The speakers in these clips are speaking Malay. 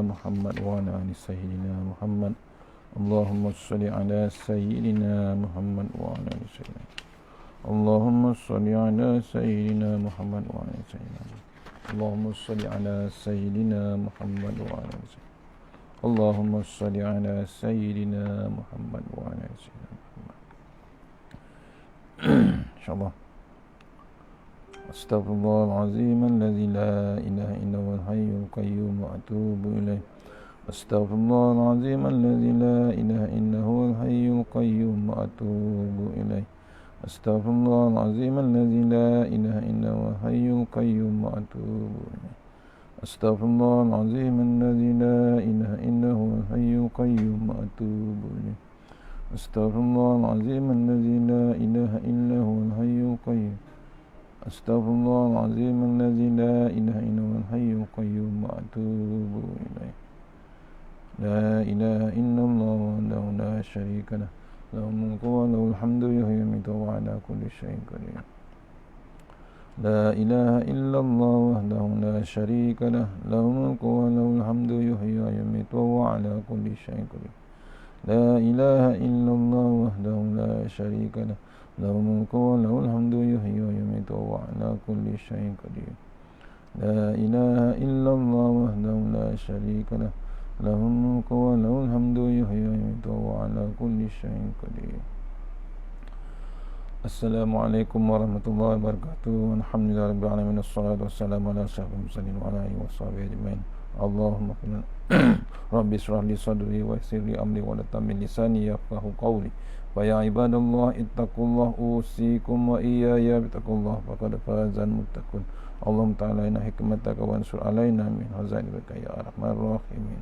محمد وعلى آل سيدنا محمد. اللهم صل على سيدنا محمد وعلى آل سيدنا. اللهم صل على سيدنا محمد وعلى آل سيدنا. اللهم صل على سيدنا محمد وعلى آل سيدنا. اللهم صل على سيدنا محمد وعلى آل سيدنا محمد. InsyaAllah. Astaghfirullahalazim alladzi la ilaha illa huwal hayyul qayyum wa atubu ilaih. Astaghfirullahalazim alladzi la ilaha illa huwal hayyul qayyum wa atubu ilaih. Astaghfirullahalazim alladzi la ilaha illa huwal hayyul qayyum wa atubu ilaih. Astaghfirullahalazim alladzi la ilaha illa huwal hayyul qayyum wa atubu ilaih. Astaghfirullahalazim alladzi la ilaha illa huwal hayyul qayyum. Astaghfirullahalazim alladzi la ilaha illa huwal hayyul qayyum wa atubu ilaih. La ilaha illallah wahdahu la syarika lah. Lahul mulku wa lahul hamdu yuhyi wa yumiitu wa ala kulli syai'in qadir. La ilaha illallah wahdahu la syarika lah. Lahul mulku wa lahul hamdu yuhyi wa yumiitu wa ala kulli syai'in qadir. La ilaha illallah wahdahu la syarika lah. Lahul mulku wa lahul hamdu yuhyi wa yumiitu wa ala kulli syai'in qadir. La ilaha illallah wahdahu la syarika lah. Lahul mulku wa lahul hamdu yuhyi wa yumiitu wa ala kulli syai'in qadir. Assalamualaikum warahmatullahi wabarakatuh. Alhamdulillahirabbil alamin. Wassalatu wassalamu ala asyrafil mursalin wa ala alihi washabihi ajmain. Allahumma qina Rabbi shrah li sadri wa yassir li amri wa la tamil lisani yafqahu qawli. Wa ya ibadallah ittaqullah usikum wa iyaya bittaqullah faqad fazal muttaqun. Allahumma ta'ala inna hikmataka wa ansur alaina min hazailika ya arhamar rahimin.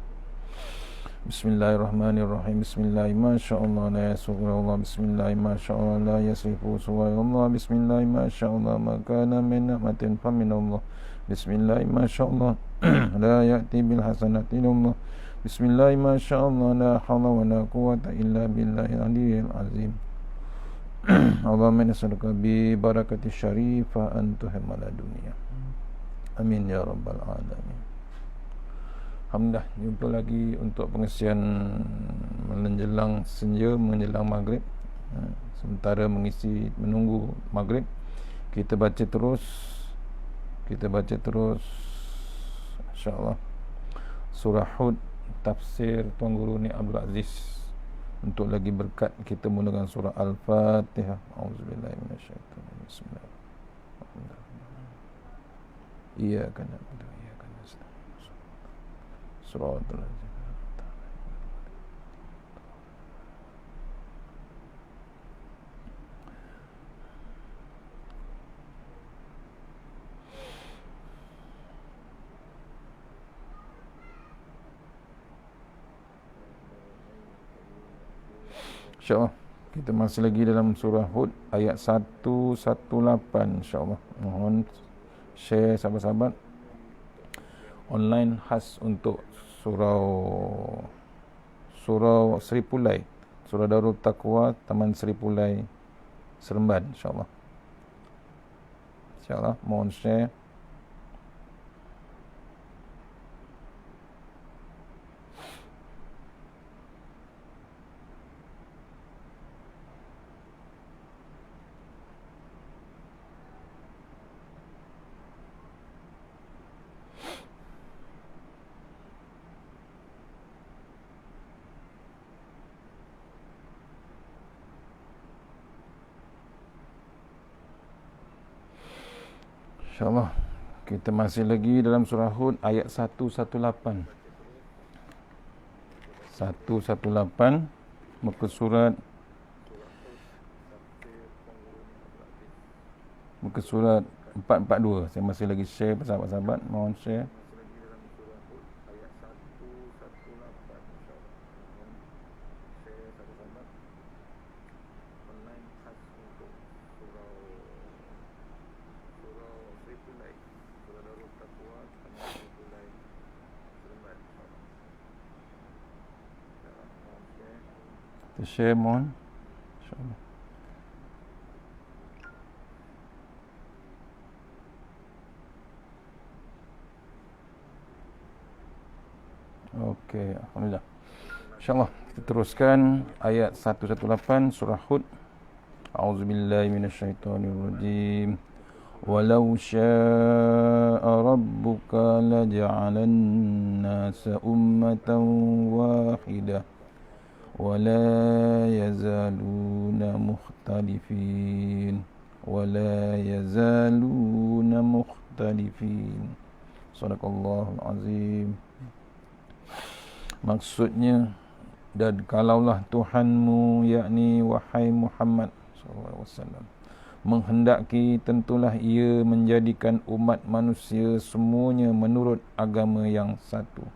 Bismillahirrahmanirrahim. Bismillah masyaallah la yasughrullah. Bismillah masyaallah la yasifu suwayallah. Bismillah masyaallah ma kana min ni'matin fa minallah. Bismillah masyaallah la ya'ti bil hasanati illallah. Bismillah masyaallah la hawla wa la quwwata illa billahil aliyyil azim. Allahumma nas'aluka bi barakati syarifah an tuhimala dunia. Amin ya rabbal alamin. Alhamdulillah, jumpa lagi untuk pengisian menjelang senja, menjelang maghrib. Sementara menunggu maghrib, kita baca terus insya-Allah surah Hud, tafsir Tuan Guru Ni Abdul Aziz. Untuk lagi berkat, kita mulakan surah Al-Fatihah. Auzubillahi minasyaitonir rajim. Bismillahirrahmanirrahim. Iyyaka na'budu wa iyyaka nasta'in. Shiratal ladzina an'amta 'alaihim. InsyaAllah kita masih lagi dalam surah Hud ayat 118. InsyaAllah mohon share sahabat-sahabat online khas untuk surau Seri Pulai, surah Darul Taqwa Taman Seri Pulai Seremban. InsyaAllah mohon share. InsyaAllah kita masih lagi dalam surah Hud ayat 118. Muka surat 442. Saya masih lagi share sahabat-sahabat, mohon share. Share mohon, insyaAllah. Okey, alhamdulillah. InsyaAllah kita teruskan ayat 118 surah Hud. A'udzubillahi minasyaitonirrajim. Walau syaa rabbuka laja'alan nasa ummatan wahidah wala yazaluna mukhtalifin. Sadaqallahul azim. Maksudnya, dan kalaulah Tuhanmu, yakni wahai Muhammad SAW, menghendaki, tentulah ia menjadikan umat manusia semuanya menurut agama yang satu,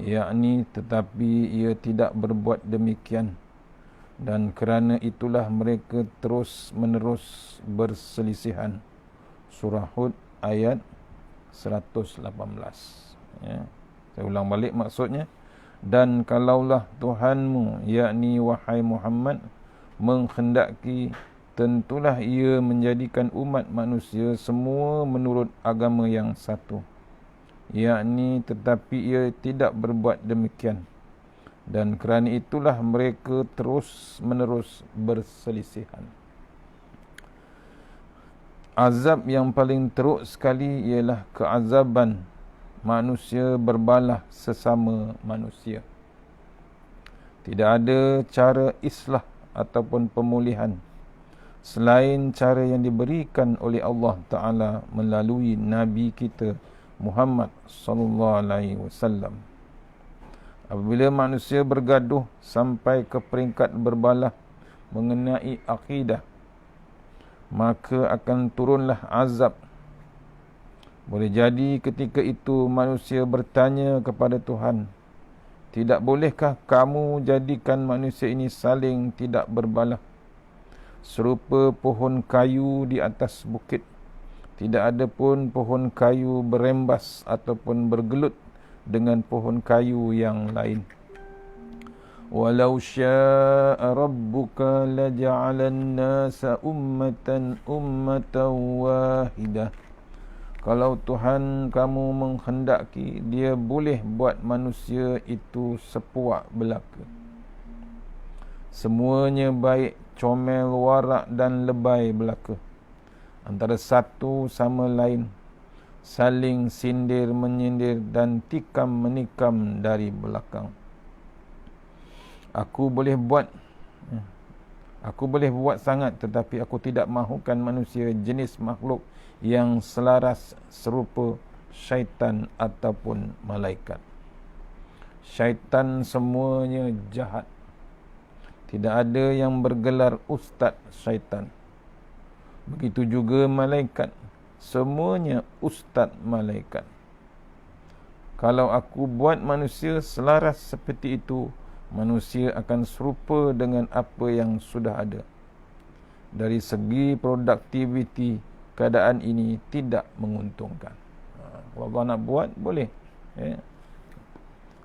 yakni tetapi ia tidak berbuat demikian, dan kerana itulah mereka terus menerus berselisihan. Surah Hud ayat 118. Ya. Saya ulang balik maksudnya. Dan kalaulah Tuhanmu, yakni wahai Muhammad, menghendaki, tentulah ia menjadikan umat manusia semua menurut agama yang satu, yakni tetapi ia tidak berbuat demikian, dan kerana itulah mereka terus menerus berselisihan. Azab yang paling teruk sekali ialah keazaban manusia berbalah sesama manusia. Tidak ada cara islah ataupun pemulihan selain cara yang diberikan oleh Allah Ta'ala melalui Nabi kita Muhammad sallallahu alaihi wasallam. Apabila manusia bergaduh sampai ke peringkat berbalah mengenai akidah, maka akan turunlah azab. Boleh jadi ketika itu manusia bertanya kepada Tuhan, tidak bolehkah kamu jadikan manusia ini saling tidak berbalah, serupa pohon kayu di atas bukit, tidak ada pun pohon kayu berembas ataupun bergelut dengan pohon kayu yang lain. Walau syaa rabbuka laja'alan nasa ummatan wahidah. Kalau Tuhan kamu menghendaki, dia boleh buat manusia itu sepuak belaka. Semuanya baik, comel, warak dan lebay belaka, antara satu sama lain, saling sindir menyindir dan tikam menikam dari belakang. Aku boleh buat sangat, tetapi aku tidak mahukan manusia jenis makhluk yang selaras serupa syaitan ataupun malaikat. Syaitan semuanya jahat. Tidak ada yang bergelar ustaz syaitan. Begitu juga malaikat, semuanya ustaz malaikat. Kalau aku buat manusia selaras seperti itu, manusia akan serupa dengan apa yang sudah ada. Dari segi produktiviti, keadaan ini tidak menguntungkan. Kalau Allah nak buat, boleh.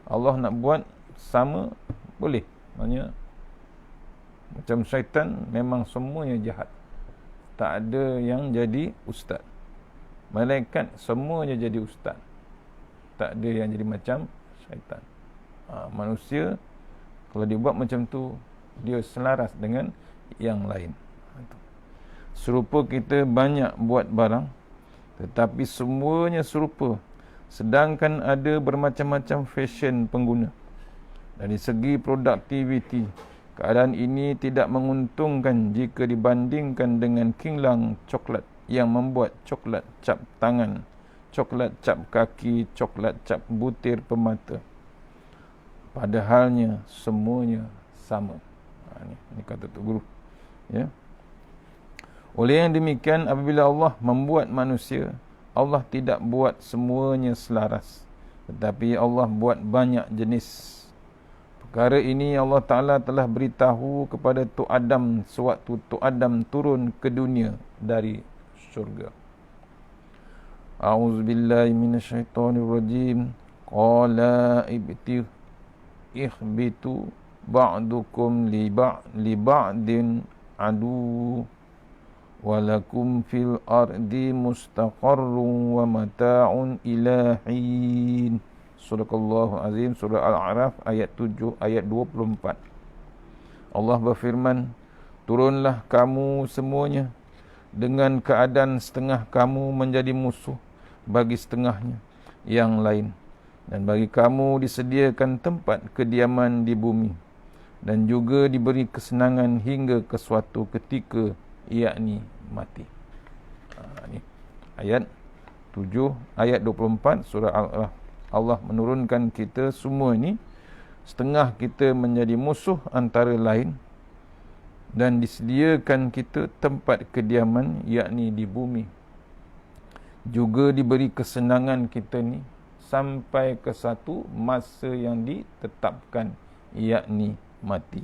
Allah nak buat sama, boleh. Maksudnya, macam syaitan, memang semuanya jahat. Tak ada yang jadi ustaz. Malaikat, semuanya jadi ustaz. Tak ada yang jadi macam syaitan. Manusia, kalau dibuat macam tu, dia selaras dengan yang lain. Serupa kita banyak buat barang, tetapi semuanya serupa, sedangkan ada bermacam-macam fashion pengguna. Dari segi produktiviti, keadaan ini tidak menguntungkan jika dibandingkan dengan kilang coklat yang membuat coklat cap tangan, coklat cap kaki, coklat cap butir pemata. Padahalnya semuanya sama. Ini kata Tok Guru. Ya. Oleh yang demikian, apabila Allah membuat manusia, Allah tidak buat semuanya selaras, tetapi Allah buat banyak jenis. Perkara ini Allah Ta'ala telah beritahu kepada Tok Adam sewaktu Tok Adam turun ke dunia dari syurga. A'udzubillahi minasyaitonirrajim. Qala ihbitu ba'dukum li ba'din adu walakum fil ardi mustaqarrun wa mata'un ila hin. Sadaqallahu azim. Surah Al-A'raf ayat 7 ayat 24. Allah berfirman, turunlah kamu semuanya dengan keadaan setengah kamu menjadi musuh bagi setengahnya yang lain, dan bagi kamu disediakan tempat kediaman di bumi, dan juga diberi kesenangan hingga ke suatu ketika, yakni mati. Ini ayat 7 ayat 24 surah Al-A'raf. Allah menurunkan kita semua ini, setengah kita menjadi musuh antara lain, dan disediakan kita tempat kediaman, yakni di bumi. Juga diberi kesenangan kita ni sampai ke satu masa yang ditetapkan, yakni mati.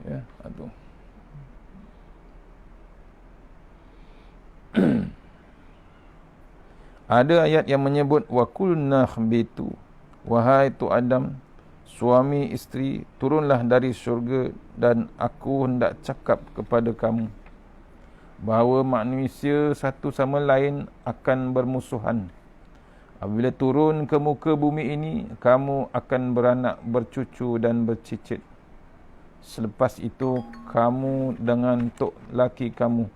Ya, aduh. Ada ayat yang menyebut wa kulna khbitu, wahai tu Adam, suami isteri, turunlah dari syurga, dan aku hendak cakap kepada kamu bahawa manusia satu sama lain akan bermusuhan. Apabila turun ke muka bumi ini, kamu akan beranak, bercucu dan bercicit. Selepas itu, kamu dengan tok laki kamu.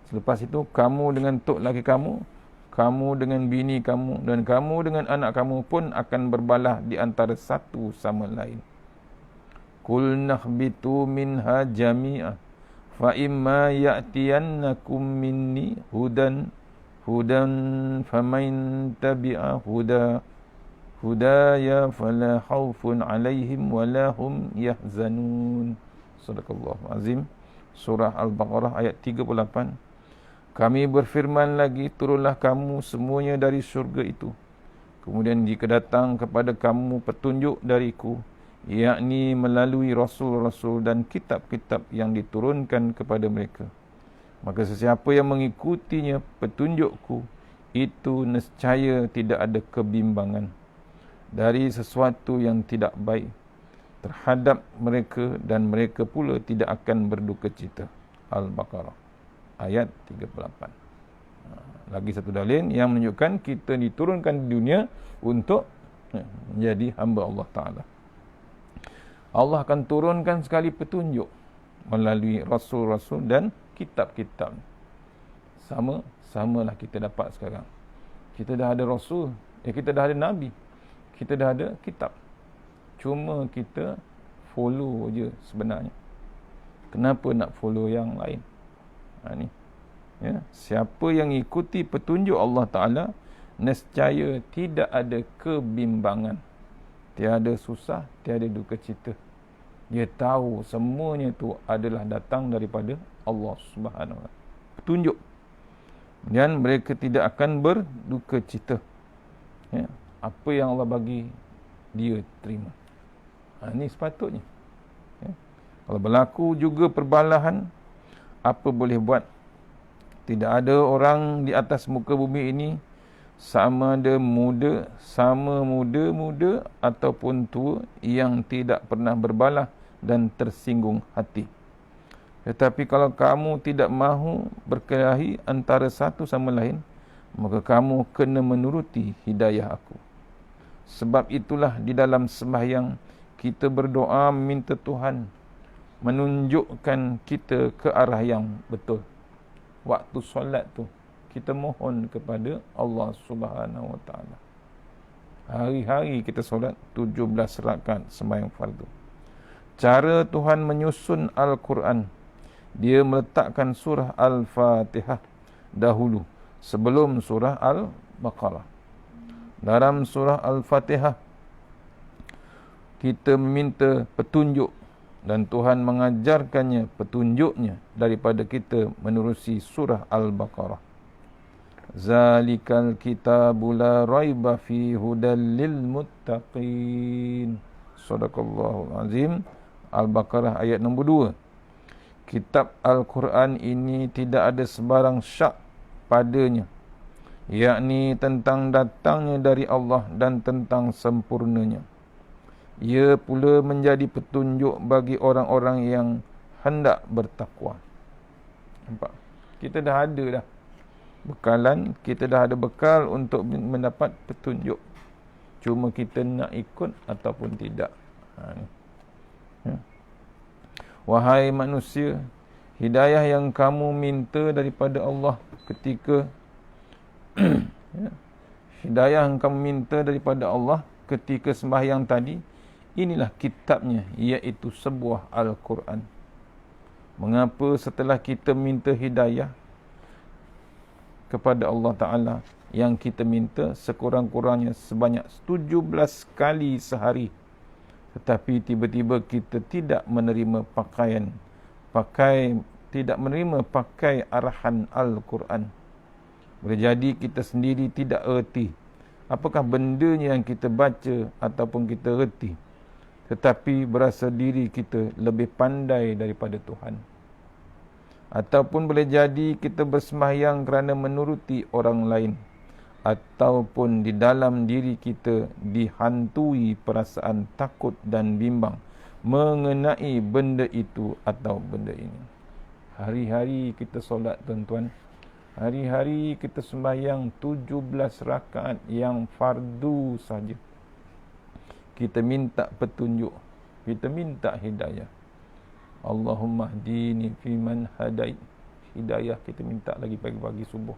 Selepas itu, kamu dengan tok laki kamu, kamu dengan bini kamu, dan kamu dengan anak kamu pun akan berbalah di antara satu sama lain. Qul nahbitu minha jami'a, fa imma ya'tiyannakum minni hudan faman tabi'a hudaya fala khaufun 'alaihim wala hum yahzanun. Sadaqallahu azim. Surah Al-Baqarah ayat 38. Kami berfirman lagi, turunlah kamu semuanya dari syurga itu. Kemudian jika datang kepada kamu petunjuk dariku, yakni melalui rasul-rasul dan kitab-kitab yang diturunkan kepada mereka, maka sesiapa yang mengikutinya petunjukku, itu nescaya tidak ada kebimbangan dari sesuatu yang tidak baik terhadap mereka, dan mereka pula tidak akan berduka cita. Al-Baqarah ayat 38. Lagi satu dalil yang menunjukkan kita diturunkan di dunia untuk menjadi hamba Allah Ta'ala. Allah akan turunkan sekali petunjuk melalui rasul-rasul dan kitab-kitab. Samalah kita dapat sekarang. Kita dah ada rasul, kita dah ada nabi, kita dah ada kitab. Cuma kita follow je sebenarnya. Kenapa nak follow yang lain? Ni. Ya, siapa yang ikuti petunjuk Allah Ta'ala, nescaya tidak ada kebimbangan, tiada susah, tiada duka cita. Dia tahu semuanya itu adalah datang daripada Allah Subhanahu Wa Taala. Petunjuk. Dan mereka tidak akan berduka cita. Ya, apa yang Allah bagi, dia terima. Ini sepatutnya. Ya. Kalau berlaku juga perbalahan, apa boleh buat? Tidak ada orang di atas muka bumi ini, sama muda ataupun tua, yang tidak pernah berbalah dan tersinggung hati. Tetapi kalau kamu tidak mahu berkelahi antara satu sama lain, maka kamu kena menuruti hidayah aku. Sebab itulah di dalam sembahyang kita berdoa minta Tuhan menunjukkan kita ke arah yang betul. Waktu solat tu kita mohon kepada Allah Subhanahu Wa Taala. Hari-hari kita solat 17 rakaat sembahyang fardu. Cara Tuhan menyusun Al-Quran, dia meletakkan surah Al-Fatihah dahulu sebelum surah Al-Baqarah. Dalam surah Al-Fatihah kita meminta petunjuk, dan Tuhan mengajarkannya petunjuknya daripada kita menerusi surah Al-Baqarah. Zalikal kitabu la raiba fi hudal lil muttaqin. Sadaqallahu azim. Al-Baqarah ayat nombor 2. Kitab Al-Quran ini tidak ada sebarang syak padanya, yakni tentang datangnya dari Allah dan tentang sempurnanya. Ia pula menjadi petunjuk bagi orang-orang yang hendak bertakwa. Nampak? Kita dah ada dah. bekalan, kita dah ada bekal untuk mendapat petunjuk. Cuma kita nak ikut ataupun tidak. Ni. Ya. Wahai manusia, hidayah yang kamu minta daripada Allah ketika ya, hidayah yang kamu minta daripada Allah ketika sembahyang tadi, inilah kitabnya, iaitu sebuah Al-Quran. Mengapa setelah kita minta hidayah kepada Allah Ta'ala, yang kita minta sekurang-kurangnya sebanyak 17 kali sehari, tetapi tiba-tiba kita tidak menerima tidak menerima pakai arahan Al-Quran. Boleh jadi kita sendiri tidak erti apakah bendanya yang kita baca ataupun kita erti, tetapi berasa diri kita lebih pandai daripada Tuhan. Ataupun boleh jadi kita bersembahyang kerana menuruti orang lain, ataupun di dalam diri kita dihantui perasaan takut dan bimbang mengenai benda itu atau benda ini. Hari-hari kita solat, tuan-tuan. Hari-hari kita sembahyang 17 rakaat yang fardu saja. Kita minta petunjuk, kita minta hidayah. Allahumma hdini fiman hadait. Hidayah kita minta lagi pagi-pagi subuh.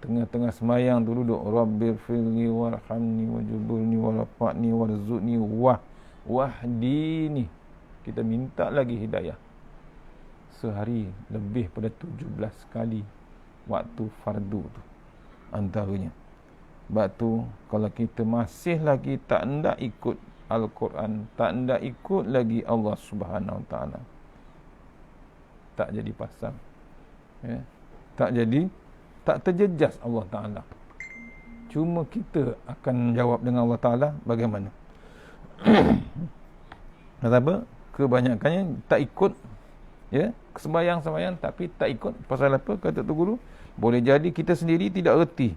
Tengah-tengah sembahyang tu duduk, Rabbirfirli warhamni wajburni warfa'ni warzuqni wahdini. Kita minta lagi hidayah. Sehari lebih pada 17 kali waktu fardu tu antaranya. Sebab tu kalau kita masih lagi tak hendak ikut Al-Quran, tak hendak ikut lagi Allah Subhanahu Wa Taala, tak jadi pasang, ya, tak terjejas Allah Ta'ala. Cuma kita akan jawab dengan Allah Ta'ala bagaimana. Kenapa? Kebanyakannya tak ikut, ya, sembahyang tapi tak ikut. Pasal apa? Kata tu guru, boleh jadi kita sendiri tidak reti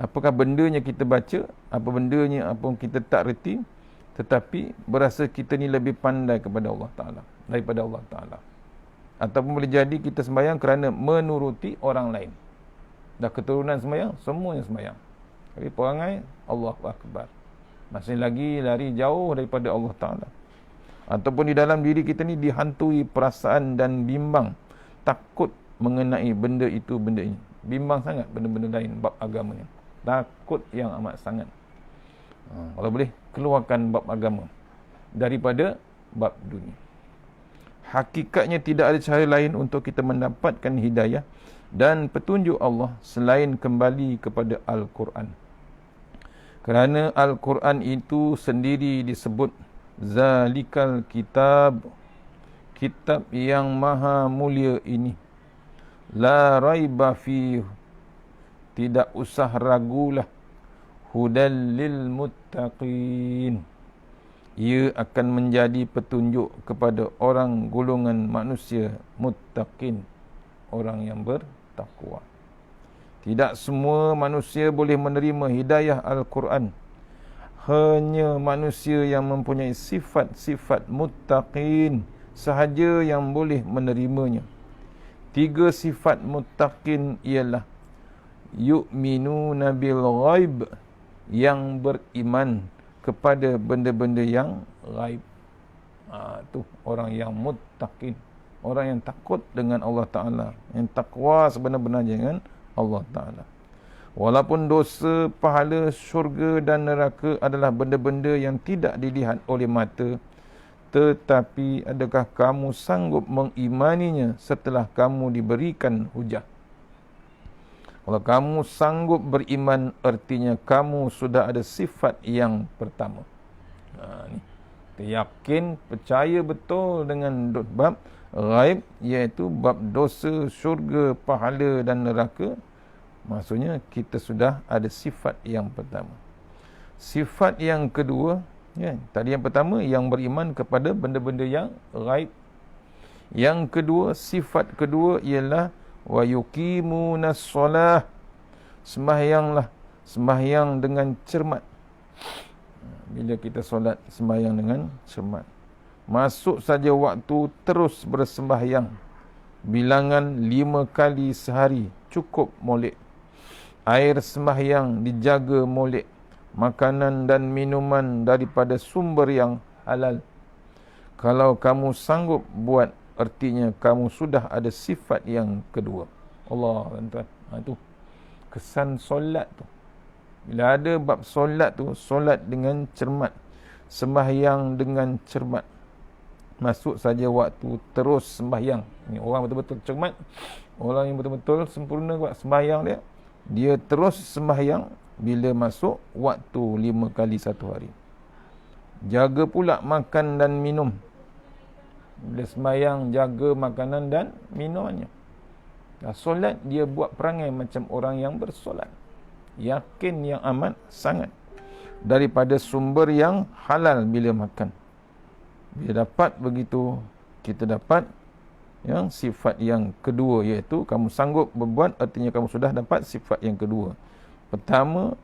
apakah bendanya kita baca, apa bendanya apa kita tak reti, tetapi berasa kita ni lebih pandai kepada Allah Ta'ala daripada Allah Ta'ala. Ataupun boleh jadi kita sembahyang kerana menuruti orang lain. Dah keturunan sembahyang, semuanya sembahyang, tapi perangai Allahu Akbar, masih lagi lari jauh daripada Allah Ta'ala. Ataupun di dalam diri kita ni dihantui perasaan dan bimbang, takut mengenai benda itu, benda ini. Bimbang sangat benda-benda lain bab agama ni. Takut yang amat sangat. Kalau boleh, keluarkan bab agama daripada bab dunia. Hakikatnya tidak ada cara lain untuk kita mendapatkan hidayah dan petunjuk Allah selain kembali kepada Al-Quran. Kerana Al-Quran itu sendiri disebut Zalikal Kitab, kitab yang maha mulia ini. La raiba fihi, tidak usah ragulah. Hudal lil muttaqin, ia akan menjadi petunjuk kepada orang golongan manusia muttaqin, orang yang bertakwa. Tidak semua manusia boleh menerima hidayah Al-Quran. Hanya manusia yang mempunyai sifat-sifat muttaqin sahaja yang boleh menerimanya. 3 sifat muttaqin ialah yu'minuna bil ghaib, yang beriman kepada benda-benda yang ghaib. Tu orang yang muttaqin, orang yang takut dengan Allah Ta'ala, yang takwa sebenar-benarnya dengan Allah Ta'ala. Walaupun dosa, pahala, syurga dan neraka adalah benda-benda yang tidak dilihat oleh mata, tetapi adakah kamu sanggup mengimaninya setelah kamu diberikan hujah? Kalau kamu sanggup beriman, artinya kamu sudah ada sifat yang pertama. Ni. Kita yakin, percaya betul dengan bab ghaib, iaitu bab dosa, syurga, pahala dan neraka. Maksudnya kita sudah ada sifat yang pertama. Sifat yang kedua, ya, tadi yang pertama yang beriman kepada benda-benda yang ghaib. Yang kedua, sifat kedua ialah wa yuqimunas solah, sembahyanglah, sembahyang dengan cermat. Bila kita solat, sembahyang dengan cermat. Masuk saja waktu, terus bersembahyang bilangan 5 kali sehari, cukup molek. Air sembahyang dijaga molek. Makanan dan minuman daripada sumber yang halal. Kalau kamu sanggup buat, artinya kamu sudah ada sifat yang kedua. Allah, tuan-tuan. Itu kesan solat tu. Bila ada bab solat tu, solat dengan cermat, sembahyang dengan cermat. Masuk saja waktu, terus sembahyang. Ni orang betul-betul cermat, orang yang betul-betul sempurna buat sembahyang dia, dia terus sembahyang bila masuk waktu 5 kali satu hari. Jaga pula makan dan minum. Bila sembahyang, jaga makanan dan minumannya. Solat, dia buat perangai macam orang yang bersolat. Yakin yang amat sangat. Daripada sumber yang halal bila makan. Bila dapat begitu, kita dapat yang sifat yang kedua, iaitu kamu sanggup berbuat, artinya kamu sudah dapat sifat yang kedua. Pertama,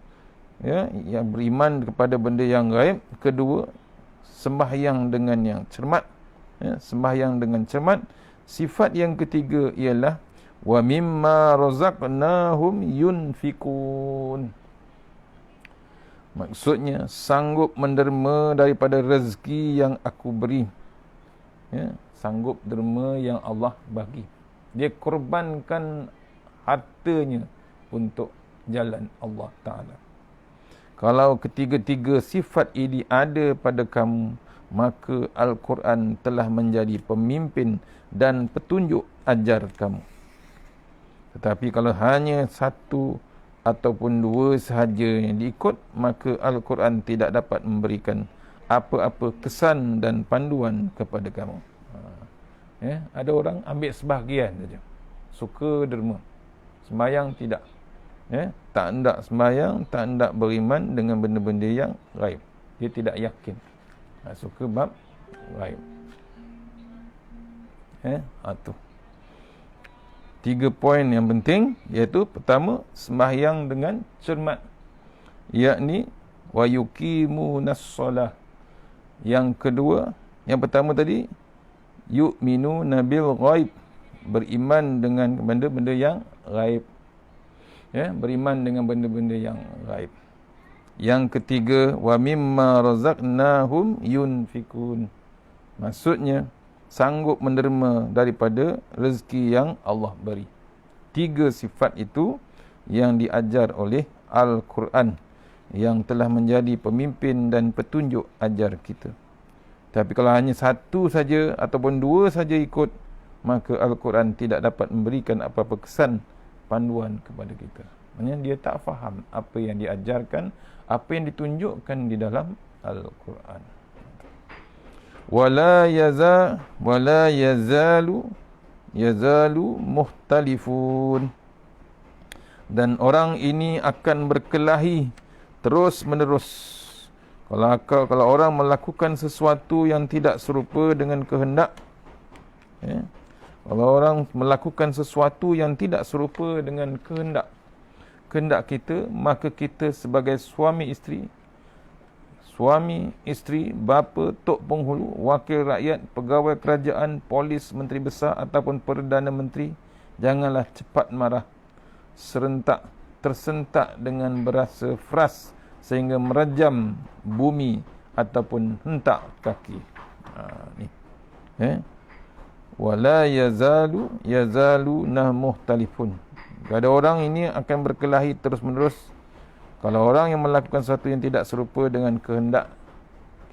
ya, yang beriman kepada benda yang gaib. Kedua, sembahyang dengan yang cermat. Ya, sembahyang dengan cermat. Sifat yang ketiga ialah wa mimma razaqnahum yunfikun. Maksudnya sanggup menderma daripada rezeki yang aku beri. Ya, sanggup derma yang Allah bagi. Dia korbankan hartanya untuk jalan Allah Ta'ala. Kalau ketiga-tiga sifat ini ada pada kamu, maka Al-Quran telah menjadi pemimpin dan petunjuk ajar kamu. Tetapi kalau hanya satu ataupun dua sahaja yang diikut, maka Al-Quran tidak dapat memberikan apa-apa kesan dan panduan kepada kamu. Ya, ada orang ambil sebahagian saja, suka derma, sembahyang tidak. Ya, tak hendak sembahyang, tak hendak beriman dengan benda-benda yang gaib. Dia tidak yakin. Suka bab gaib. Tu 3 poin yang penting, iaitu pertama, sembahyang dengan cermat, yakni wa yuqimunas solah. Yang kedua, yang pertama tadi, yu'minu nabil ghaib, beriman dengan benda-benda yang gaib. Ya, beriman dengan benda-benda yang gaib. Yang ketiga, wa mimma razaqnahum yunfikun. Maksudnya sanggup menderma daripada rezeki yang Allah beri. 3 sifat itu yang diajar oleh Al-Quran, yang telah menjadi pemimpin dan petunjuk ajar kita. Tapi kalau hanya satu saja ataupun 2 saja ikut, maka Al-Quran tidak dapat memberikan apa-apa kesan panduan kepada kita. Maksudnya dia tak faham apa yang diajarkan, apa yang ditunjukkan di dalam Al-Quran. Wala yazalu muhtalifun. Dan orang ini akan berkelahi terus menerus. Kalau orang melakukan sesuatu yang tidak serupa dengan kehendak, ya, kalau orang melakukan sesuatu yang tidak serupa dengan kehendak kita, maka kita sebagai suami isteri, bapa, tok penghulu, wakil rakyat, pegawai kerajaan, polis, menteri besar ataupun Perdana Menteri, janganlah cepat marah, serentak, tersentak dengan berasa frust sehingga merajam bumi ataupun hentak kaki. Wala yazalu muhtalifun. Ada orang ini akan berkelahi terus menerus. Kalau orang yang melakukan sesuatu yang tidak serupa dengan kehendak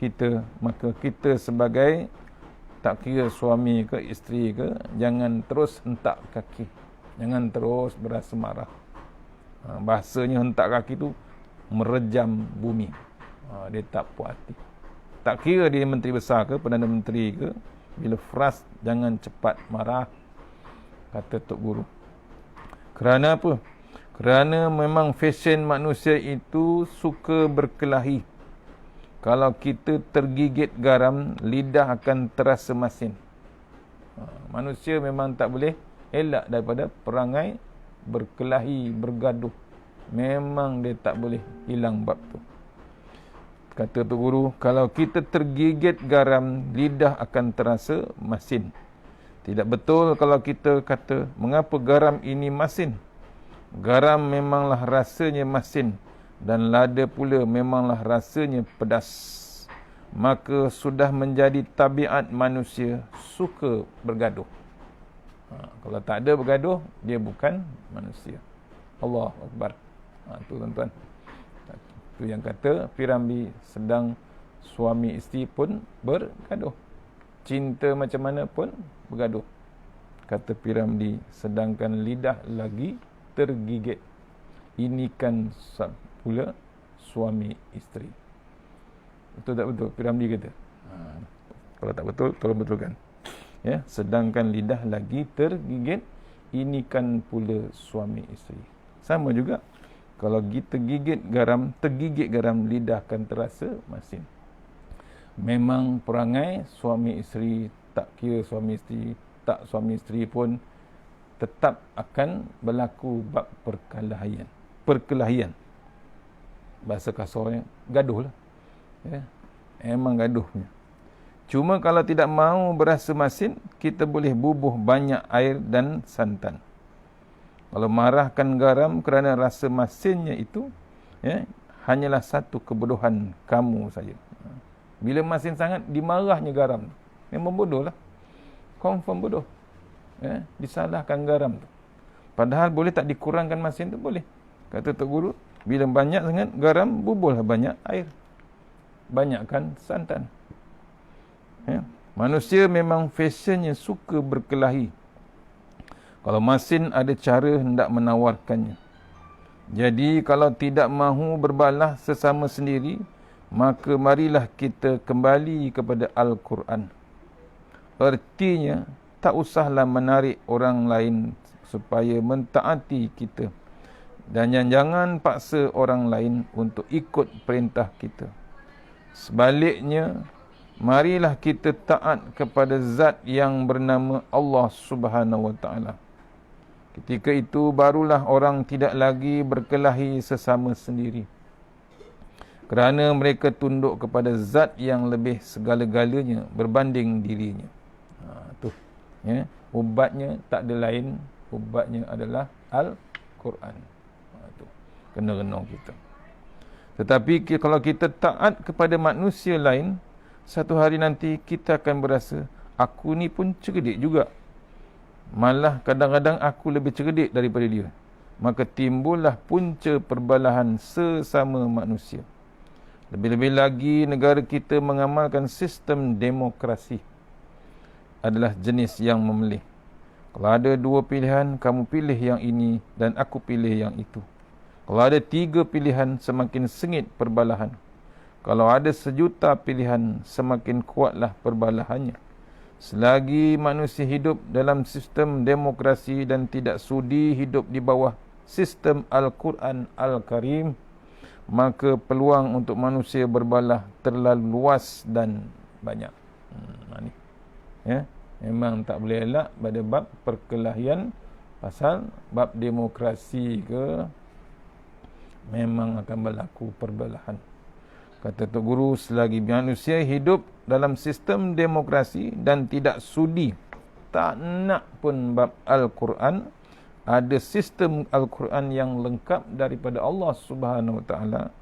kita, maka kita sebagai, tak kira suami ke isteri ke, jangan terus hentak kaki, jangan terus berasa marah. Bahasanya hentak kaki tu merejam bumi. Dia tak puas hati. Tak kira dia menteri besar ke, Perdana Menteri ke, bila frust jangan cepat marah, kata Tok Guru. Kerana apa? Kerana memang fashion manusia itu suka berkelahi. Kalau kita tergigit garam, lidah akan terasa masin. Manusia memang tak boleh elak daripada perangai berkelahi, bergaduh. Memang dia tak boleh hilang bab tu. Kata Tok Guru, kalau kita tergigit garam, lidah akan terasa masin. Tidak betul kalau kita kata, mengapa garam ini masin? Garam memanglah rasanya masin, dan lada pula memanglah rasanya pedas. Maka sudah menjadi tabiat manusia suka bergaduh. Kalau tak ada bergaduh, dia bukan manusia. Allahu Akbar. Tu tuan-tuan. Tu yang kata Piramli sedang suami isteri pun bergaduh. Cinta macam mana pun bergaduh. Kata Piramli, sedangkan lidah lagi tergigit. Ini kan pula suami isteri. Betul tak betul? Piramli kata. Kalau tak betul, tolong betulkan. Ya, sedangkan lidah lagi tergigit, ini kan pula suami isteri. Sama juga, kalau kita tergigit garam, lidah akan terasa masin. Memang perangai suami isteri, tak kira suami isteri, tak suami isteri pun tetap akan berlaku bab perkelahian. Bahasa kasarnya, gaduh lah. Ya, memang gaduhnya. Cuma kalau tidak mahu berasa masin, kita boleh bubuh banyak air dan santan. Kalau marahkan garam kerana rasa masinnya itu, ya, hanyalah satu kebodohan kamu saja. Bila masin sangat, dimarahnya garam. Memang bodoh lah. Confirm bodoh. Ya, disalahkan garam tu. Padahal boleh tak dikurangkan masin tu? Boleh. Kata Tok Guru, bila banyak sangat garam, bubuhlah banyak air. Banyakkan santan. Ya. Manusia memang fashionnya suka berkelahi. Kalau masin ada cara hendak menawarkannya. Jadi kalau tidak mahu berbalah sesama sendiri, maka marilah kita kembali kepada Al-Quran. Artinya, tak usahlah menarik orang lain supaya mentaati kita. Dan jangan paksa orang lain untuk ikut perintah kita. Sebaliknya, marilah kita taat kepada zat yang bernama Allah Subhanahu wa ta'ala. Ketika itu barulah orang tidak lagi berkelahi sesama sendiri. Kerana mereka tunduk kepada zat yang lebih segala-galanya berbanding dirinya. Ya, ubatnya tak ada lain, ubatnya adalah Al-Quran. Kena renung kita. Tetapi kalau kita taat kepada manusia lain, satu hari nanti kita akan berasa, aku ni pun cerdik juga. Malah kadang-kadang aku lebih cerdik daripada dia. Maka timbullah punca perbalahan sesama manusia. Lebih-lebih lagi negara kita mengamalkan sistem demokrasi. Adalah jenis yang memilih. Kalau ada dua pilihan, kamu pilih yang ini dan aku pilih yang itu. Kalau ada 3 pilihan, semakin sengit perbalahan. Kalau ada 1,000,000 pilihan, semakin kuatlah perbalahannya. Selagi manusia hidup dalam sistem demokrasi dan tidak sudi hidup di bawah sistem Al-Quran Al-Karim, maka peluang untuk manusia berbalah terlalu luas dan banyak. Ya, memang tak boleh elak pada bab perkelahian, pasal bab demokrasi ke, memang akan berlaku perbalahan. Kata Tok Guru, selagi manusia hidup dalam sistem demokrasi dan tidak sudi, tak nak pun bab Al-Quran, ada sistem Al-Quran yang lengkap daripada Allah Subhanahu Wa Taala,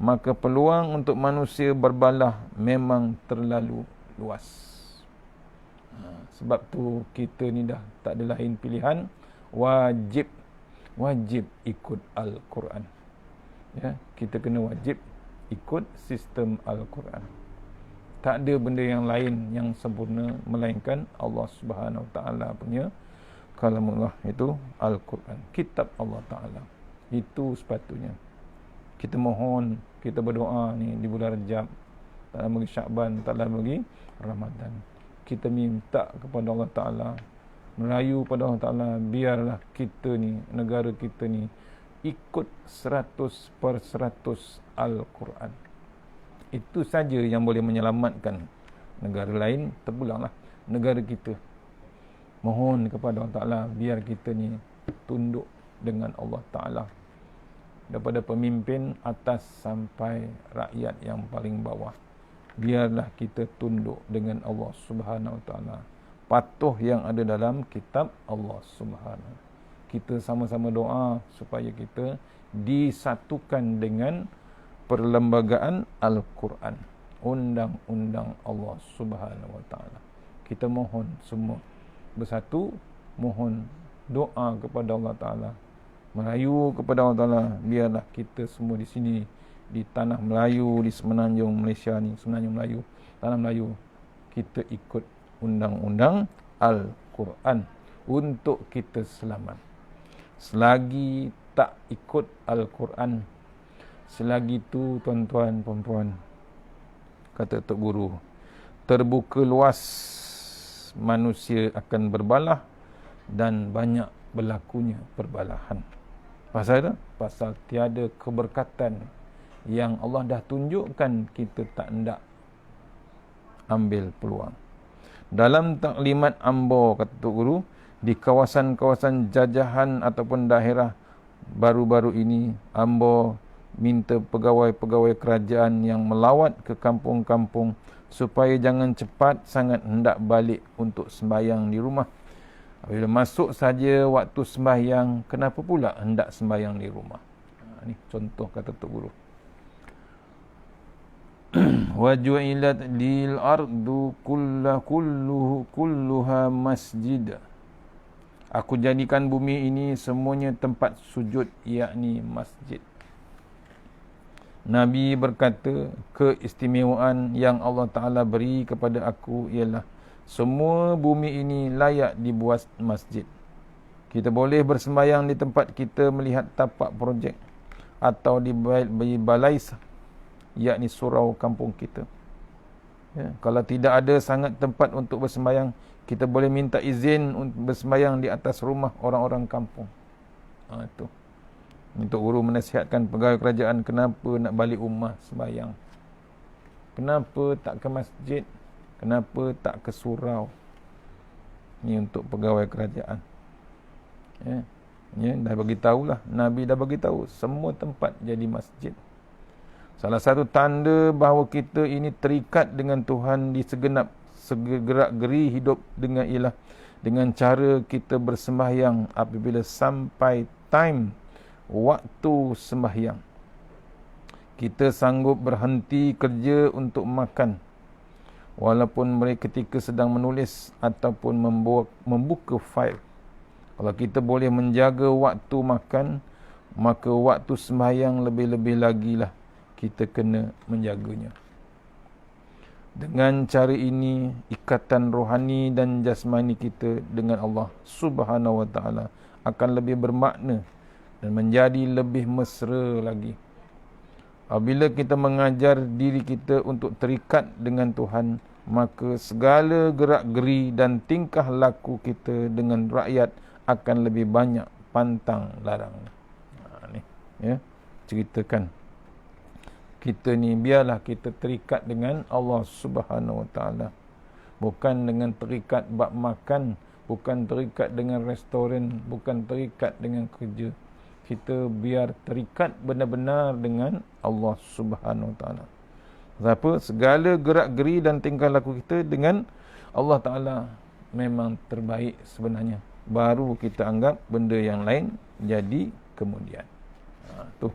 maka peluang untuk manusia berbalah memang terlalu luas. Sebab tu kita ni dah tak ada lain pilihan, wajib ikut Al-Quran. Ya, kita kena wajib ikut sistem Al-Quran. Tak ada benda yang lain yang sempurna melainkan Allah Subhanahu Wa Taala punya kalamullah, itu Al-Quran, kitab Allah Taala. Itu sepatutnya kita mohon, kita berdoa ni di bulan Rajab, tak lama lagi Syakban, tak lama lagi Ramadan. Kita minta kepada Allah Taala, merayu pada Allah Taala, biarlah kita ni, negara kita ni ikut 100% Al-Quran. Itu saja yang boleh menyelamatkan negara lain, terpulanglah negara kita. Mohon kepada Allah Ta'ala, biar kita ni tunduk dengan Allah Ta'ala. Daripada pemimpin atas sampai rakyat yang paling bawah, biarlah kita tunduk dengan Allah Subhanahu Wa Ta'ala. Patuh yang ada dalam kitab Allah Subhanahu. kita sama-sama doa supaya kita disatukan dengan perlembagaan Al-Quran, undang-undang Allah Subhanahu Wa Taala. Kita mohon semua bersatu, mohon doa kepada Allah Taala, merayu kepada Allah Taala, biarlah kita semua di sini di tanah Melayu, di semenanjung Malaysia ni, semenanjung Melayu, tanah Melayu, kita ikut undang-undang Al-Quran untuk kita selamat. Selagi tak ikut Al-Quran, selagi tu tuan-tuan puan-puan, kata Tok Guru, terbuka luas manusia akan berbalah dan banyak berlakunya perbalahan. Pasal apa? Pasal tiada keberkatan yang Allah dah tunjukkan, kita tak hendak ambil peluang. Dalam taklimat Ambo, kata Tok Guru, di kawasan-kawasan jajahan ataupun daerah baru-baru ini, Ambo minta pegawai-pegawai kerajaan yang melawat ke kampung-kampung supaya jangan cepat sangat hendak balik untuk sembahyang di rumah. Bila masuk saja waktu sembahyang, kenapa pula hendak sembahyang di rumah? Ini contoh kata Tok Guru. Wa ju'ilat lil ardu kulluha masjid. Aku jadikan bumi ini semuanya tempat sujud, yakni masjid. Nabi berkata, keistimewaan yang Allah Ta'ala beri kepada aku ialah semua bumi ini layak dibuat masjid. Kita boleh bersembahyang di tempat kita melihat tapak projek atau di balai, yakni surau kampung kita. Ya, kalau tidak ada sangat tempat untuk bersembahyang, kita boleh minta izin untuk bersembahyang di atas rumah orang-orang kampung. Itu. Untuk Guru menasihatkan pegawai kerajaan, kenapa nak balik rumah sembahyang? Kenapa tak ke masjid? Kenapa tak ke surau? Ini untuk pegawai kerajaan. Ya, dah bagi tahulah, Nabi dah bagi tahu semua tempat jadi masjid. Salah satu tanda bahawa kita ini terikat dengan Tuhan di segenap gerak-geri hidup dengan ialah dengan cara kita bersembahyang apabila sampai time waktu sembahyang. Kita sanggup berhenti kerja untuk makan, walaupun mereka ketika sedang menulis ataupun membuka fail. Kalau kita boleh menjaga waktu makan, maka waktu sembahyang lebih-lebih lagi lah kita kena menjaganya. Dengan cara ini, ikatan rohani dan jasmani kita dengan Allah Subhanahu Wa Taala akan lebih bermakna dan menjadi lebih mesra lagi. Apabila kita mengajar diri kita untuk terikat dengan Tuhan, maka segala gerak-geri dan tingkah laku kita dengan rakyat akan lebih banyak pantang larang. Ni, ya, ceritakan. Kita ni biarlah kita terikat dengan Allah Subhanahu Wa Taala. Bukan dengan terikat bab makan, bukan terikat dengan restoran, bukan terikat dengan kerja. Kita biar terikat benar-benar dengan Allah Subhanahu Wa Taala. Sebab segala gerak-geri dan tingkah laku kita dengan Allah Taala memang terbaik sebenarnya. Baru kita anggap benda yang lain jadi kemudian. Tu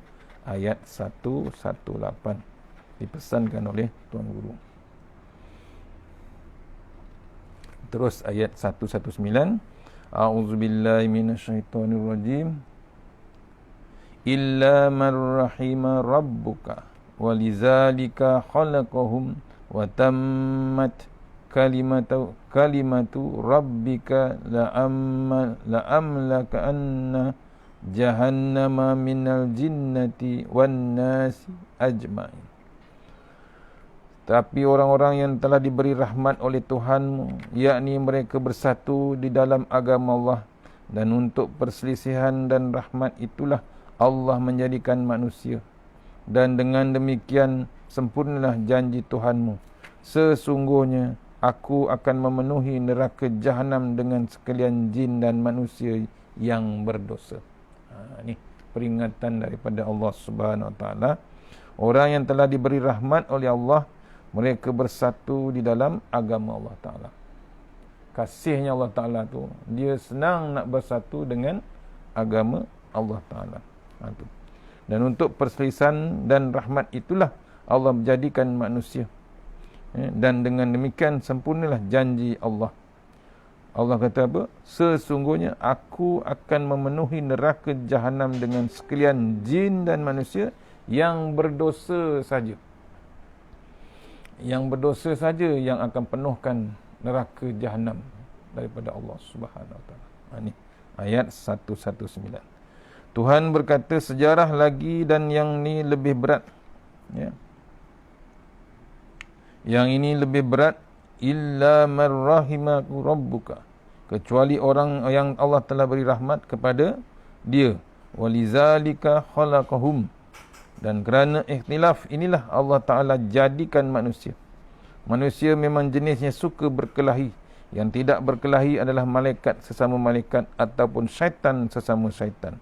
ayat 118 dipesankan oleh Tuan Guru. Terus ayat 119, a'udzubillahi minasyaitonirrajim, illa man rahima rabbuka walizalika khalaqahum wa tammat kalimatu rabbika la'amlaka anna jahannama minal jinnati wan nasi ajma'in. Tapi orang-orang yang telah diberi rahmat oleh Tuhanmu, yakni mereka bersatu di dalam agama Allah, dan untuk perselisihan dan rahmat itulah Allah menjadikan manusia. Dan dengan demikian sempurnalah janji Tuhanmu, sesungguhnya aku akan memenuhi neraka Jahannam dengan sekalian jin dan manusia yang berdosa. Ini peringatan daripada Allah Subhanahu Wa Taala. Orang yang telah diberi rahmat oleh Allah, mereka bersatu di dalam agama Allah Ta'ala. Kasihnya Allah Ta'ala tu, dia senang nak bersatu dengan agama Allah Ta'ala. Dan untuk perselisihan dan rahmat itulah Allah menjadikan manusia. Dan dengan demikian sempurnalah janji Allah. Allah kata apa? Sesungguhnya aku akan memenuhi neraka jahanam dengan sekalian jin dan manusia yang berdosa saja. Yang berdosa saja yang akan penuhkan neraka jahanam daripada Allah Subhanahu Wa Taala. Ini ayat 119. Tuhan berkata sejarah lagi dan yang ni lebih berat. Ya. Yang ini lebih berat illa man rahimahu rabbuka, kecuali orang yang Allah telah beri rahmat kepada dia. Walizalika khalaqahum, dan kerana ikhtilaf inilah Allah Ta'ala jadikan manusia. Manusia memang jenisnya suka berkelahi. Yang tidak berkelahi adalah malaikat sesama malaikat ataupun syaitan sesama syaitan.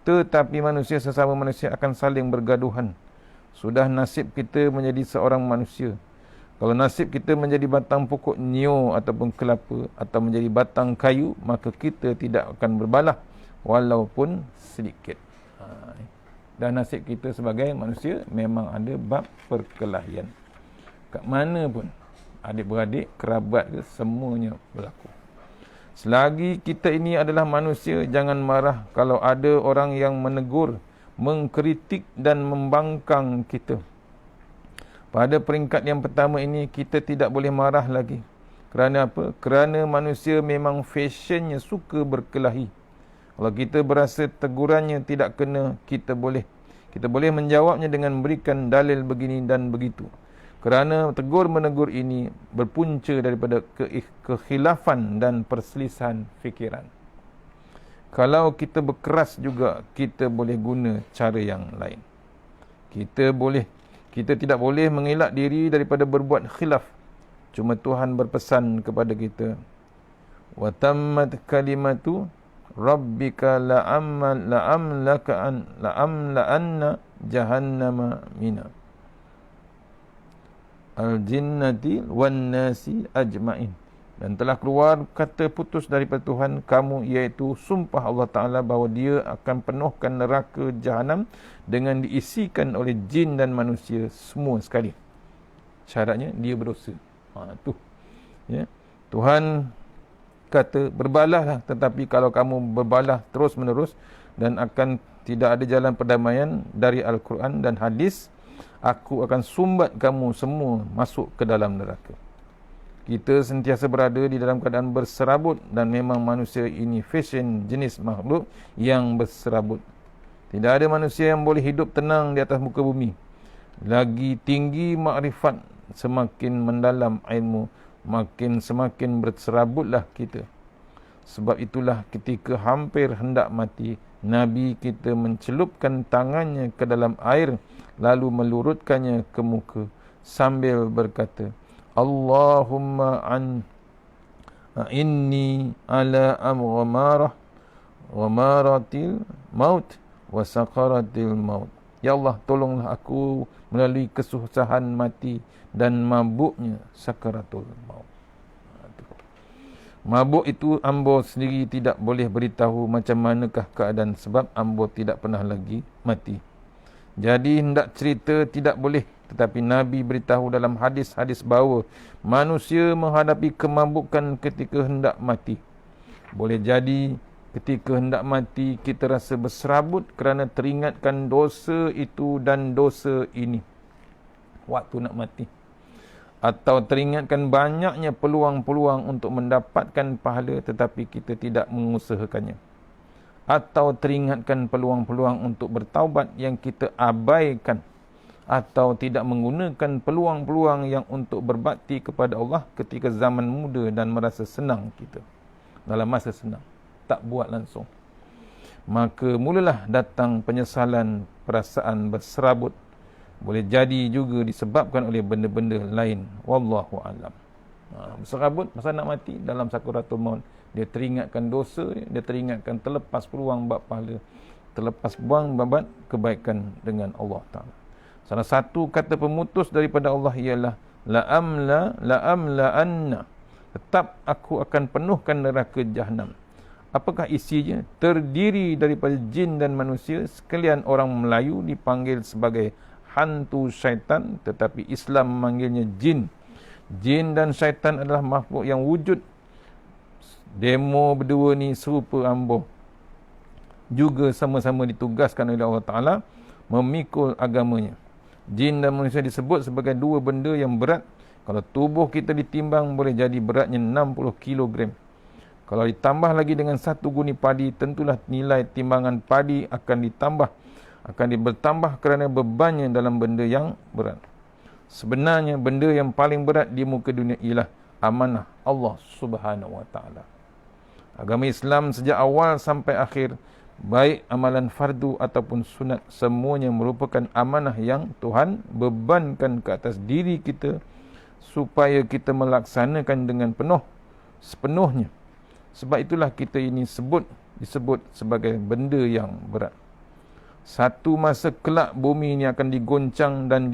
Tetapi manusia sesama manusia akan saling bergaduhan. Sudah nasib kita menjadi seorang manusia. Kalau nasib kita menjadi batang pokok nio ataupun kelapa atau menjadi batang kayu, maka kita tidak akan berbalah walaupun sedikit. Dan nasib kita sebagai manusia memang ada bab perkelahian. Kat mana pun, adik-beradik, kerabat ke, semuanya berlaku. Selagi kita ini adalah manusia, jangan marah kalau ada orang yang menegur, mengkritik dan membangkang kita. Pada peringkat yang pertama ini, kita tidak boleh marah lagi. Kerana apa? Kerana manusia memang fashionnya suka berkelahi. Kalau kita berasa tegurannya tidak kena, kita boleh menjawabnya dengan memberikan dalil begini dan begitu. Kerana tegur-menegur ini berpunca daripada kekhilafan dan perselisihan fikiran. Kalau kita berkeras juga, kita boleh guna cara yang lain. Kita tidak boleh mengelak diri daripada berbuat khilaf. Cuma Tuhan berpesan kepada kita, wa tammat kalimatu rabbika la'amla'anna jahannama mina al-jinnati wan nasi ajma'in. Dan telah keluar kata putus daripada Tuhan kamu, iaitu sumpah Allah Ta'ala bahawa dia akan penuhkan neraka jahanam dengan diisikan oleh jin dan manusia semua sekali. Syaratnya dia berdosa. Ya. Tuhan kata berbalahlah, tetapi kalau kamu berbalah terus menerus dan akan tidak ada jalan perdamaian dari Al-Quran dan hadis, aku akan sumbat kamu semua masuk ke dalam neraka. Kita sentiasa berada di dalam keadaan berserabut, dan memang manusia ini fashion jenis makhluk yang berserabut. Tidak ada manusia yang boleh hidup tenang di atas muka bumi. Lagi tinggi makrifat, semakin mendalam ilmu, semakin berserabutlah kita. Sebab itulah ketika hampir hendak mati, Nabi kita mencelupkan tangannya ke dalam air, lalu melurutkannya ke muka sambil berkata, Allahumma inni ala ghamaratil maut wa sakaratil maut. Ya Allah, tolonglah aku melalui kesusahan mati dan mabuknya sakaratul maut. Mabuk itu ambo sendiri tidak boleh beritahu macam manakah keadaan, sebab ambo tidak pernah lagi mati. Jadi hendak cerita tidak boleh. Tetapi Nabi beritahu dalam hadis-hadis bahawa manusia menghadapi kemabukan ketika hendak mati. Boleh jadi ketika hendak mati kita rasa berserabut kerana teringatkan dosa itu dan dosa ini waktu nak mati. Atau teringatkan banyaknya peluang-peluang untuk mendapatkan pahala tetapi kita tidak mengusahakannya. Atau teringatkan peluang-peluang untuk bertaubat yang kita abaikan. Atau tidak menggunakan peluang-peluang yang untuk berbakti kepada Allah ketika zaman muda dan merasa senang kita. Dalam masa senang, tak buat langsung. Maka mulalah datang penyesalan, perasaan berserabut. Boleh jadi juga disebabkan oleh benda-benda lain. Wallahu a'lam. Berserabut pasal nak mati dalam sakaratul maut. Dia teringatkan dosa, dia teringatkan terlepas peluang bab pahala, terlepas buang babat kebaikan dengan Allah Ta'ala. Salah satu kata pemutus daripada Allah ialah la'amla anna. Tetap aku akan penuhkan neraka jahanam. Apakah isinya? Terdiri daripada jin dan manusia. Sekalian orang Melayu dipanggil sebagai hantu syaitan, tetapi Islam memanggilnya jin. Jin dan syaitan adalah makhluk yang wujud. Demo berdua ni serupa ambo. Juga sama-sama ditugaskan oleh Allah Ta'ala memikul agamanya. Jin dan manusia disebut sebagai dua benda yang berat. Kalau tubuh kita ditimbang, boleh jadi beratnya 60 kilogram. Kalau ditambah lagi dengan satu guni padi, tentulah nilai timbangan padi akan bertambah kerana bebannya dalam benda yang berat. Sebenarnya benda yang paling berat di muka dunia ialah amanah Allah Subhanahu Wa Taala. Agama Islam sejak awal sampai akhir, baik amalan fardu ataupun sunat, semuanya merupakan amanah yang Tuhan bebankan ke atas diri kita supaya kita melaksanakan dengan sepenuhnya. Sebab itulah kita ini disebut sebagai benda yang berat. Satu masa kelak bumi ini akan digoncang dan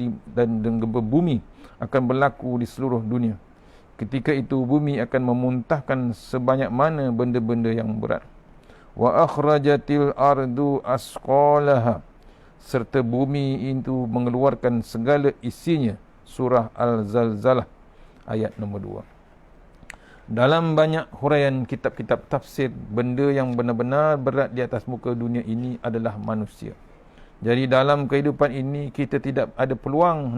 gempa bumi akan berlaku di seluruh dunia. Ketika itu bumi akan memuntahkan sebanyak mana benda-benda yang berat. Wa akhrajatil ardu asqalaha, serta bumi itu mengeluarkan segala isinya. Surah Al-Zalzalah ayat nombor 2. Dalam banyak huraian kitab-kitab tafsir, benda yang benar-benar berat di atas muka dunia ini adalah manusia. Jadi dalam kehidupan ini kita tidak ada peluang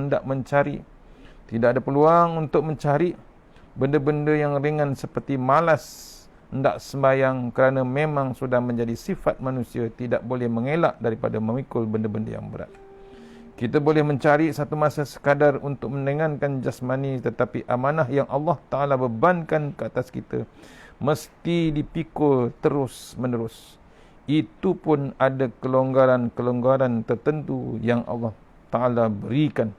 tidak ada peluang untuk mencari benda-benda yang ringan seperti malas, hendak sembahyang, kerana memang sudah menjadi sifat manusia tidak boleh mengelak daripada memikul benda-benda yang berat. Kita boleh mencari satu masa sekadar untuk meringankan jasmani, tetapi amanah yang Allah Ta'ala bebankan ke atas kita mesti dipikul terus menerus. Itu pun ada kelonggaran-kelonggaran tertentu yang Allah Ta'ala berikan.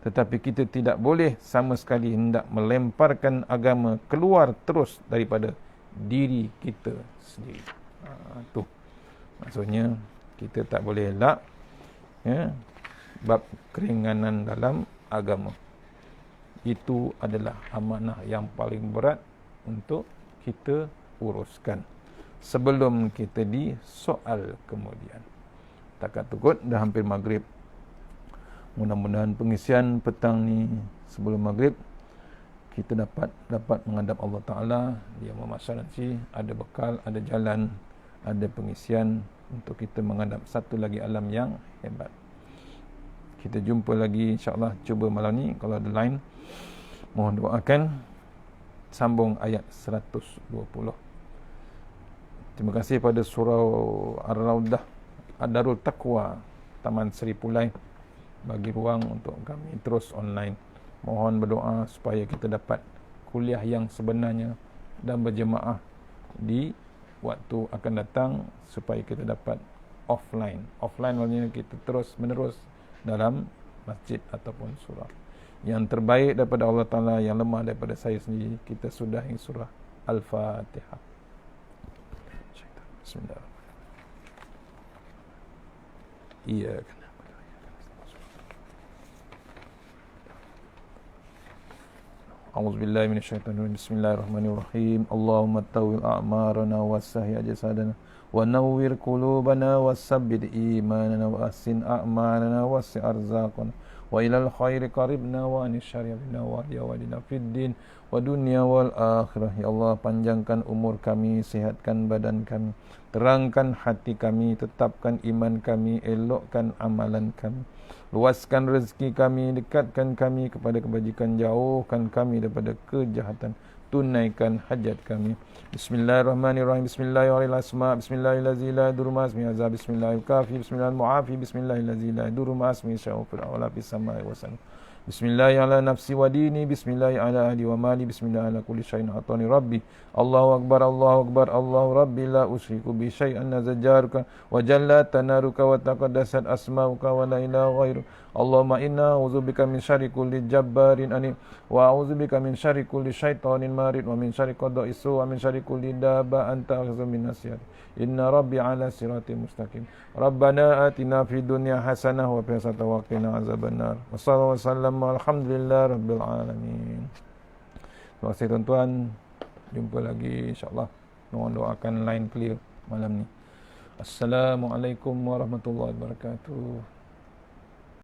Tetapi kita tidak boleh sama sekali hendak melemparkan agama keluar terus daripada diri kita sendiri. Itu maksudnya kita tak boleh elak bab keringanan dalam agama. Itu adalah amanah yang paling berat untuk kita uruskan sebelum kita disoal kemudian. Takat tukut dah hampir maghrib. Mudah-mudahan pengisian petang ni sebelum maghrib kita dapat menghadap Allah Ta'ala. Dia memasak nanti ada bekal, ada jalan, ada pengisian untuk kita menghadap satu lagi alam yang hebat. Kita jumpa lagi insya-Allah, cuba malam ni kalau ada line, mohon doakan sambung ayat 120. Terima kasih pada surau Ar-Raudah Darul Taqwa Taman Seri Pulai bagi ruang untuk kami terus online. Mohon berdoa supaya kita dapat kuliah yang sebenarnya dan berjemaah di waktu akan datang, supaya kita dapat offline maksudnya kita terus menerus dalam masjid ataupun surah. Yang terbaik daripada Allah Ta'ala, yang lemah daripada saya sendiri. Kita sudahi surah Al-Fatihah. Bismillahirrahmanirrahim. Iyaka na'budu wa iyaka nasta'in. A'udzubillahi minasyaitonirrajim. Bismillahirrahmanirrahim. Allahumma tawil a'marana wassahi ajsadana wa nawwir qulubana wasabbit imanana wa ahsin a'malana wasi' arzaqana wa ilal khairi qaribna wa anis syarri wa wadina fid din wa dunya wal akhirah. Ya Allah, panjangkan umur kami, sihatkan badan kami, terangkan hati kami, tetapkan iman kami, elokkan amalan kami, luaskan rezeki kami, dekatkan kami kepada kebajikan, jauhkan kami daripada kejahatan, tunaikan hajat kami. Bismillahirrahmanirrahim. Bismillahirrahmanirrahim. Bismillahirrahmanirrahim. La yadurru ma ismihi azab. Bismillahirrahmanirrahim. Bismillahirrahmanirrahim. Bismillahirrahmanirrahim. La yadurru ma ismihi syai'un fil ardi wa fis samai wa sallam. Bismillahi ala nafsi wa dini. Bismillahi ala ahli wa mali. Bismillahi ala kulli syai'in atani rabbi. Allahu akbar, Allahu akbar, Allahu rabbi la usyriku bi syai'an nazajaruka wa jalla tanaruka wa taqaddasat asma'uka wa la ilaha ghairu. Allahumma inna a'udzubika min syarri kulli jabbarin anim wa a'udzubika min syarri kulli syaitanin marid wa min syarri qada'is su wa min syarri kulli dabba anta akhzu min nasyati. Inna rabbi ala siratim mustaqim. Rabbana atina fid dunya hasanah wa fil akhirati wa qina azabannar. Wassallallahu wasallam alhamdulillah rabbil alamin. Terima kasih tuan-tuan. Jumpa lagi insya-Allah Mohon doakan line clear malam ni. Assalamualaikum warahmatullahi wabarakatuh.